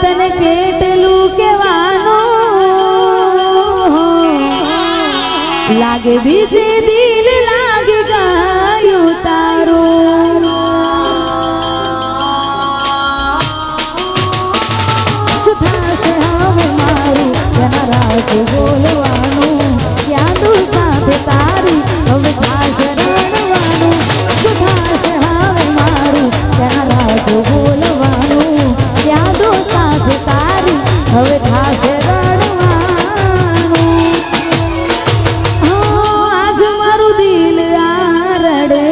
તને કેટલું કહેવાનું લાગે બીજે દિલ લાગે ગયું તારું શું થશે હવે મારું તેના રાજ બોલવાનું યાદો સાથે તારી હવે થશે રડવાનું શું થશે હવે મારું તેના રાજ બોલવાનું યાદો સાથે તારી હવે થશે રડવાનું આજ મારું દિલ આ રડે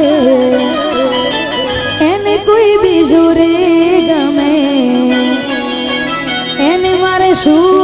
એને કોઈ બીજું રે ગમે એને મારે શું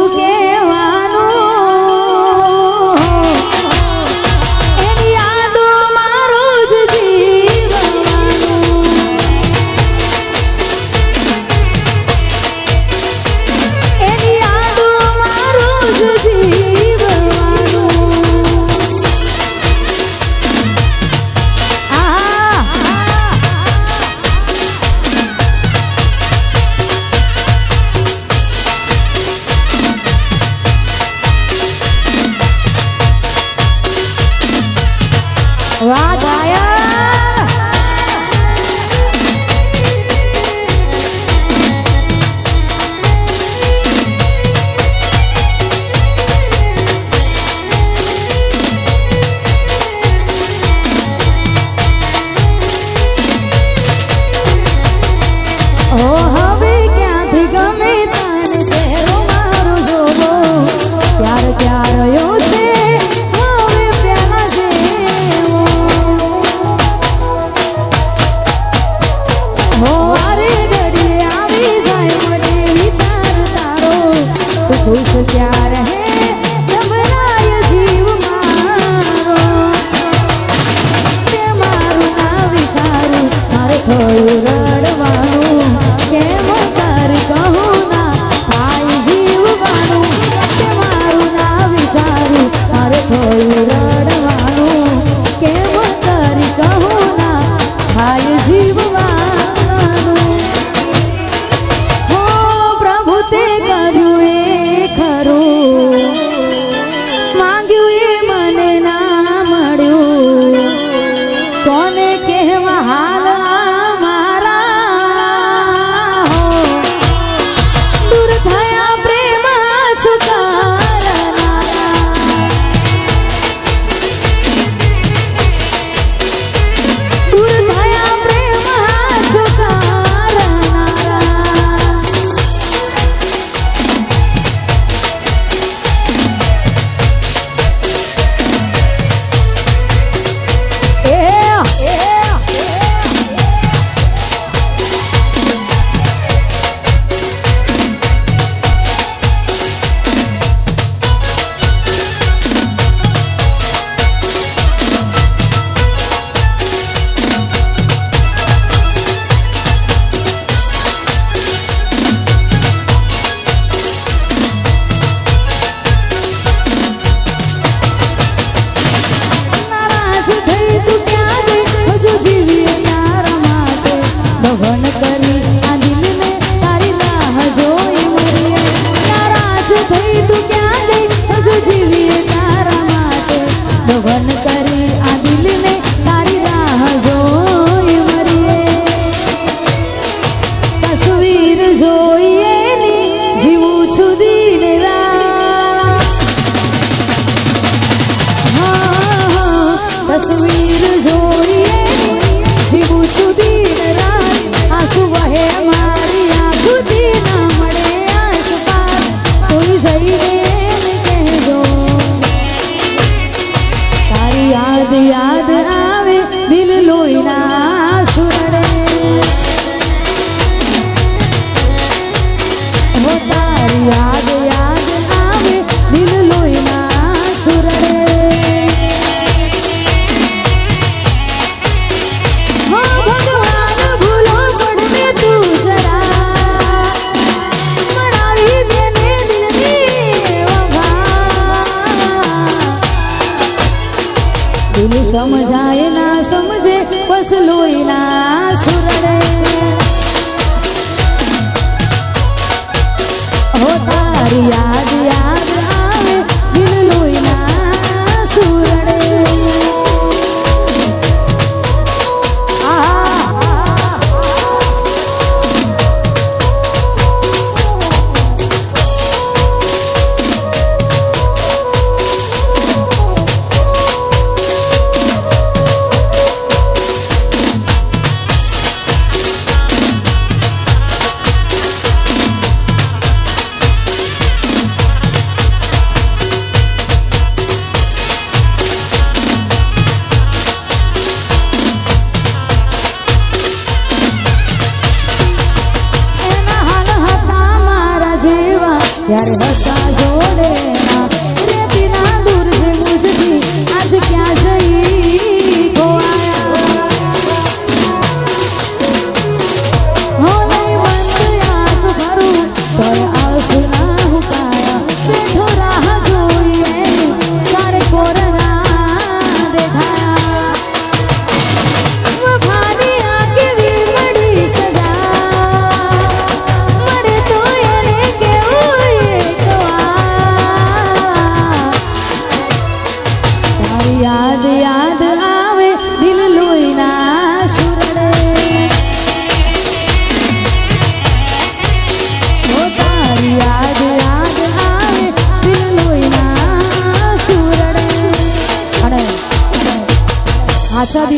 વાહ ગાયન ઓ હવે ક્યાંથી ગમે તને ચહેરો મારો જોવો પ્યાર ક્યારયો છે खुश क्या रहे घबराय जीव मारो ते मारू ना विचारू मारे थोड़ू रड़वानू केम कर कहूँ ना भाई जीव मानू ते मारू ना विचारू मारे थोड़ू रड़वानू केम कर कहूँ ना भाई जीव मानू हो प्रभु ते कर्યું માંગ્યું એ મને ના મળ્યું કોને કહેવા હાલ મારા દૂર થયા પ્રેમ દૂર થયા પ્રેમ સમજાય ના સમજે બસ લોહીના સુરડે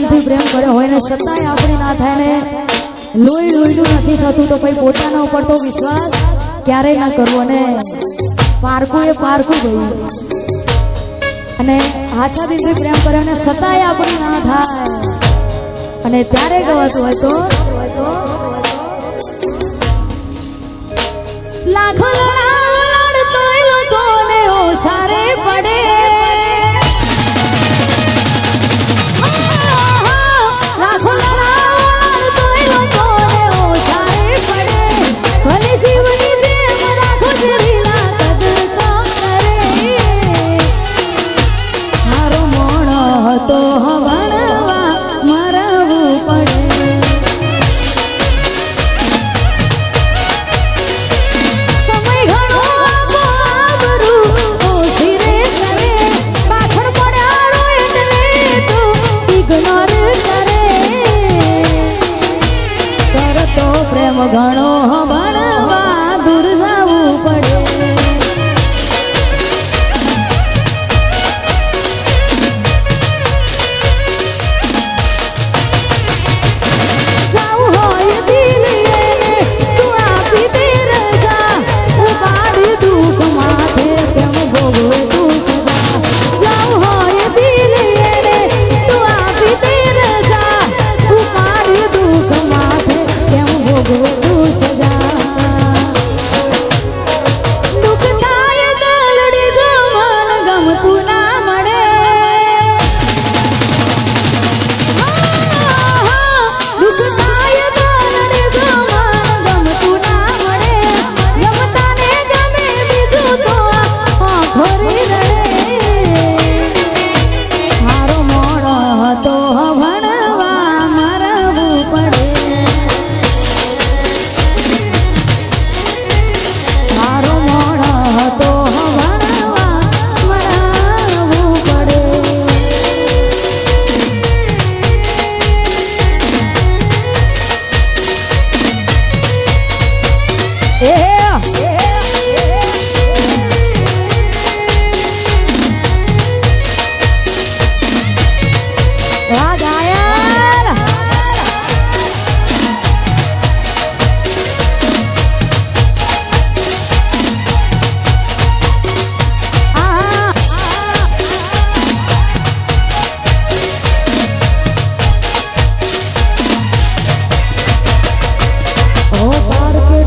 દિલથી પ્રેમ કર્યો હોય ને છતાંય આપણી ના થાય ને લોહી લોહીનું નથી થતું તો પછી પોતાના ઉપર તો વિશ્વાસ ક્યારેય ના કરવો ને પારકું એ પારકું ગયું અને આછા દિલથી પ્રેમ કર્યો ને છતાંય આપણી ના થાય અને ત્યારે ગવાતું હોય તો લાખો લડતોય લોકોને ઓસારે પડે લાખો લડતોય લોકોને ઓસારે પડે ભલે જીવની જેમ રાખો જેવીલા કદર છો કરે મારો મોણો હતો હવણવા મરવું પડે ઘણો ભણવા દૂર જવું પડે જાવું હોય દિલીએ તું આપી દે રજા ઉપાડી દુઃખ માથે કેમ ભોગવે તું સદા જાવું હોય દિલીએ તું આપી દે રજા ઉપાડી દુઃખ માથે કેમ ભોગવે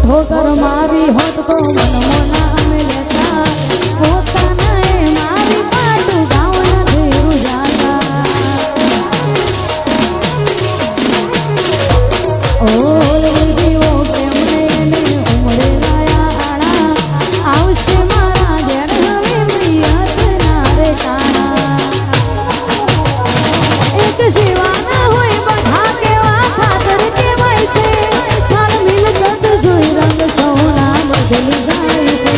ठोकर मारी होत तो मन मोना में लेता पोता ने मारी पाटू गाँव न जाता ओल जीवो प्रेम ने उमरे लाया आड़ा आवश्य मारा घेर हमें मियत नारे ताना एक जीवाना होय बधा केवा खातर केवाय छे मार मिलकत જોઈ રંગ સોના બદલી જાય છે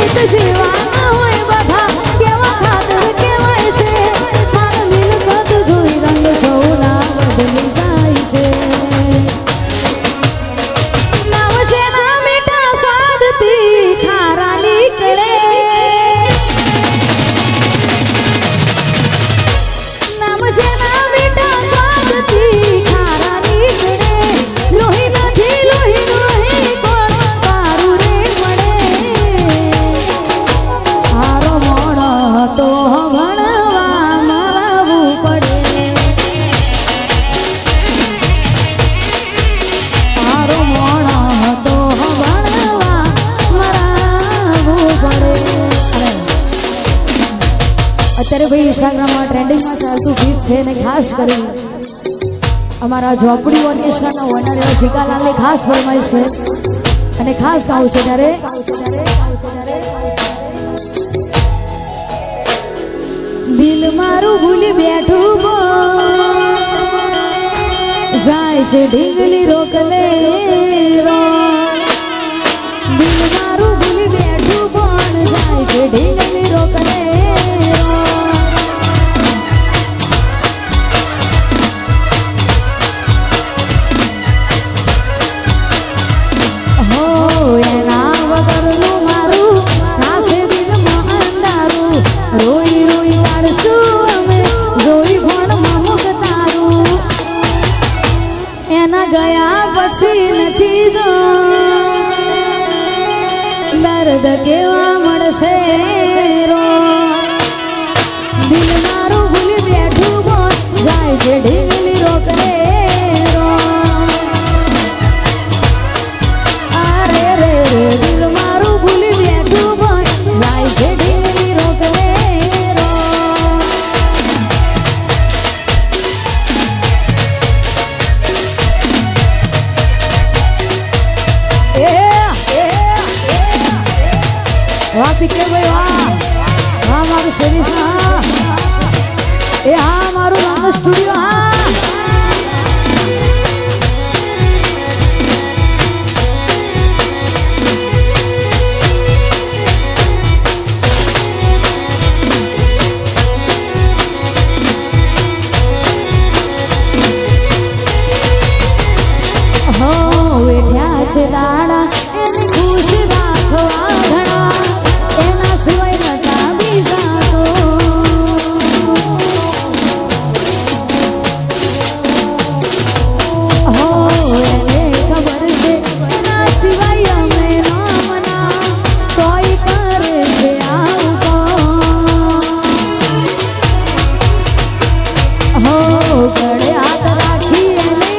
એક જીવાના હોય બધા કેવા ખાતર કેવાય છે માર મિલકત જોઈ રંગ સોના બદલી જાય છે નાવ જેના મીઠા સ્વાદથી ખારા નીકળે નામ જેના મીઠા સ્વાદથી ખારા નીકળે લોહી નથી લોહી અત્યારે ભાઈ ઇન્સ્ટાગ્રામમાં ટ્રેન્ડિંગમાં ચાલતું ગીત છે ને ખાસ કરી અમારા ઝોપડી ઓર્કેસ્ટ્રાના ઓનર એવા જીકાલાલની ખાસ ફરમાઈશ છે અને ખાસ ગાવું છે ત્યારે દિલ મારું ભૂલી બેઠું જાય છે ઢીંગલી રોકલે દિલ મારું ભૂલી બેઠું પણ જાય છે ઢીંગલી રોકલે રોઈ રોઈ કાઢશું અમે જોઈ ભણમાં મુખ તારું કરીશ એ હા મારું રંગ સ્ટુડિયો હા છે દાડા એને ખુશ રાખવા ઘણા એના સિવાય નતા બીજા તો હો એને ખબર છે એના સિવાય અમે ના મના કોઈ કરે છે આવું હો ગળે હાથ રાખી એને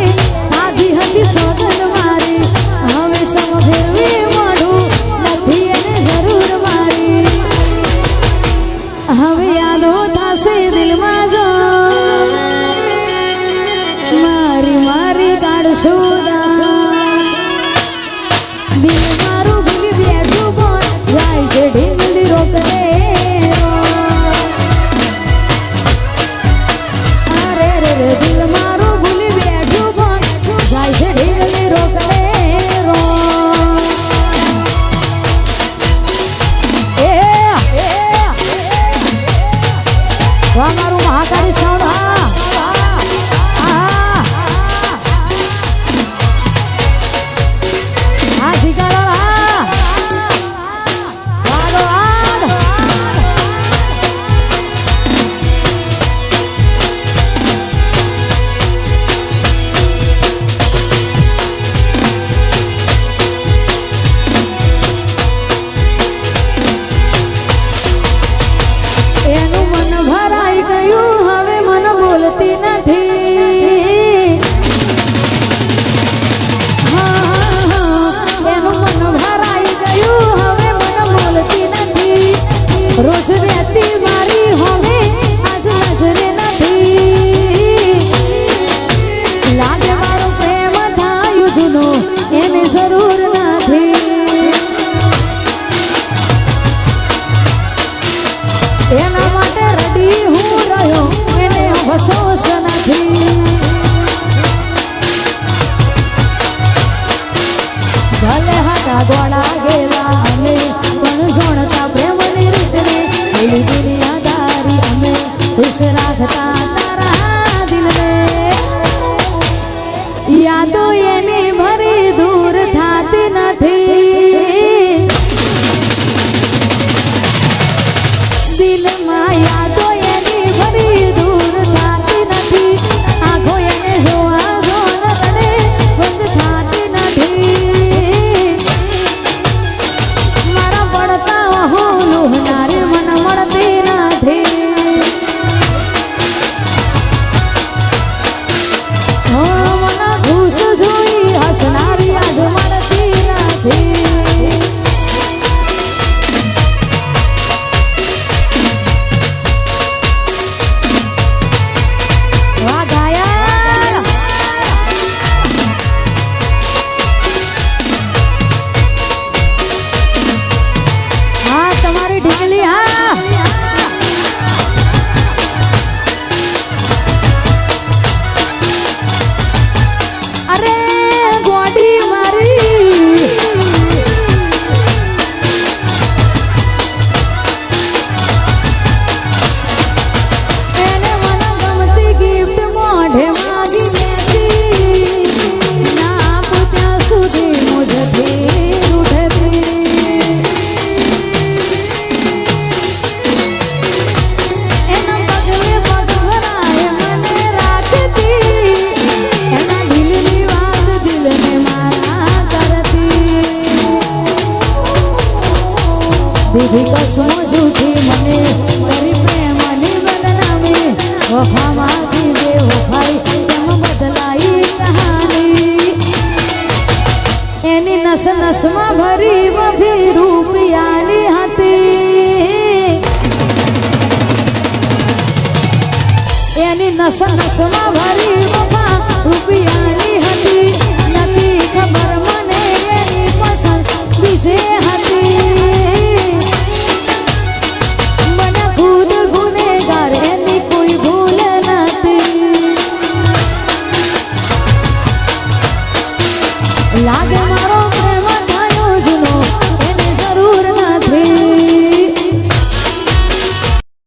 આધી હતી સોગન મારી હવે સમ ફેરવી મોઢું નથી એને જરૂર મારી હવે યાદો થશે દિલમાં જો મારી મારી કાઢશું દિલ મારું ભૂલી બેઠું પણ જાય છે ઢીંગલી રોકડે અરે રે રે દિલ મારું ભૂલી બેઠું પણ જાય છે ઢીંગલી રોકડે મારું મહાકાળી સાઉન્ડ હા જીગાડો એનું મન ભરાઈ ગયું હવે મન બોલતી નથી એનું મન ભરાઈ ગયું હવે મન બોલતી નથી રોજ રહેતી મારી હવે આજ નજરે નથી લાગે મારો પ્રેમ થાયું જૂનો એને જરૂર નથી એના માટે રડી હું રહ્યો એને અફસોસ નથી ભલે હતા ગોળા ગેલા અમે પણ જોણતા પ્રેમની રીતને એવી દુનિયાદારી અમે ખુશ રાખતા તારા દિલને યાદો એની ભરી દૂર થાતી નથી દિલમાં યાદો એની ભરી દૂર થાતી નથી આંખો એને જોવા જોન તને બંધ થાતી નથી મારા પડતા હું લુહનારી મન મળતી નથી હો મન ખુશ જોઈ હસનારી આજ મળતી નથી ઢીંગલી હા અરે ગોડી મારી એને મને ગમતી ગિફ્ટ મોઢે માગી લેતી ના પૂછ્યા સુધી મુજથી ઉઠતી દીદી કસમો જૂઠી મને કરી પ્રેમની બદનામી વફામાંથી બે વફાઈ તેમ બદલાઈ કહાની એની નસ નસમાં ભરી બધી રૂપિયાની હતી એની નસ નસમાં ભરી